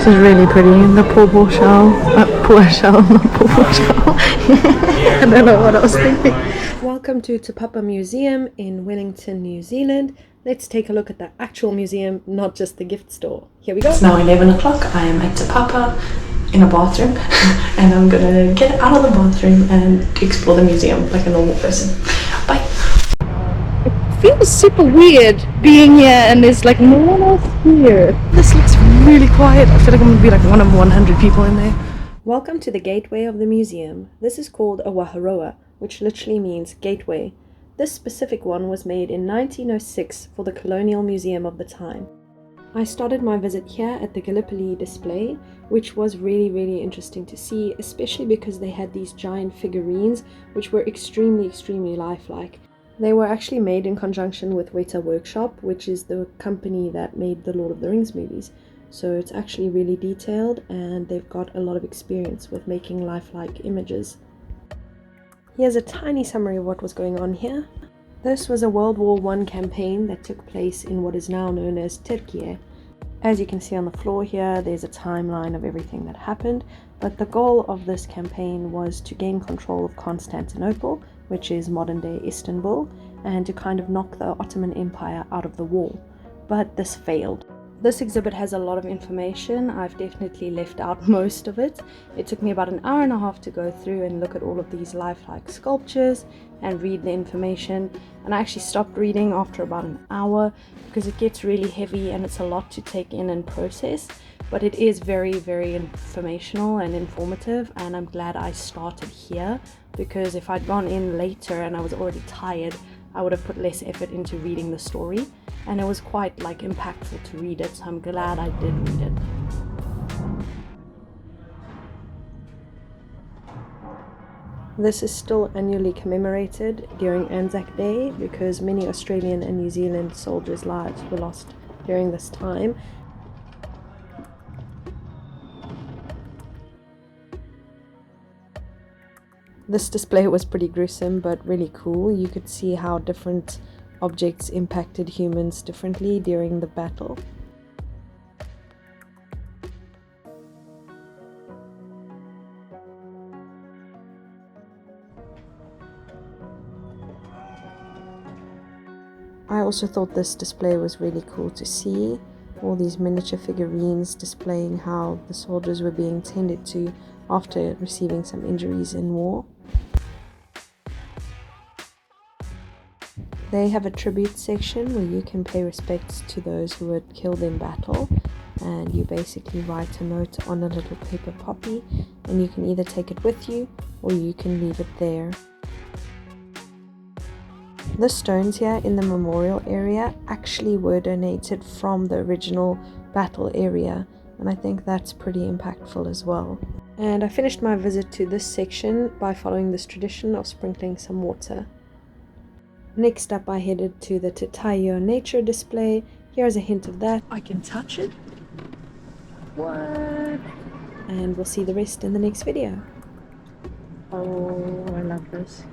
This is really pretty. The pawpaw shell. Poor shell, not pawpaw shell. I don't know what I was thinking. Welcome to Te Papa Museum in Wellington, New Zealand. Let's take a look at the actual museum, not just the gift store. Here we go. It's now 11 o'clock. I am at Te Papa in a bathroom and I'm gonna get out of the bathroom and explore the museum like a normal person. Bye. It feels super weird being here and there's like no one else here. This looks really quiet. I feel like I'm gonna be like one of 100 people in there. Welcome to the gateway of the museum. This is called a waharoa, which literally means gateway. This specific one was made in 1906 for the Colonial Museum of the time. I started my visit here at the Gallipoli display, which was really interesting to see, especially because they had these giant figurines which were extremely lifelike. They were actually made in conjunction with Weta Workshop, which is the company that made the Lord of the Rings movies. So it's actually really detailed and they've got a lot of experience with making lifelike images. Here's a tiny summary of what was going on here. This was a World War I campaign that took place in what is now known as Turkey. As you can see on the floor here, there's a timeline of everything that happened, but the goal of this campaign was to gain control of Constantinople, which is modern-day Istanbul, and to kind of knock the Ottoman Empire out of the war. But this failed. This exhibit has a lot of information. I've definitely left out most of it. It took me about an hour and a half to go through and look at all of these lifelike sculptures and read the information. And I actually stopped reading after about an hour because it gets really heavy and it's a lot to take in and process. But it is very informational and informative, and I'm glad I started here because if I'd gone in later and I was already tired, I would have put less effort into reading the story, and it was quite like impactful to read it, so I'm glad I did read it. This is still annually commemorated during Anzac Day because many Australian and New Zealand soldiers' lives were lost during this time. This display was pretty gruesome but really cool. You could see how different objects impacted humans differently during the battle. I also thought this display was really cool to see. All these miniature figurines displaying how the soldiers were being tended to after receiving some injuries in war. They have a tribute section where you can pay respects to those who were killed in battle, and you basically write a note on a little paper copy, and you can either take it with you or you can leave it there. The stones here in the memorial area actually were donated from the original battle area, and I think that's pretty impactful as well. And I finished my visit to this section by following this tradition of sprinkling some water. Next up I headed to the Te Taio nature display. Here's a hint of that. I can touch it. What? And we'll see the rest in the next video. Oh, I love this.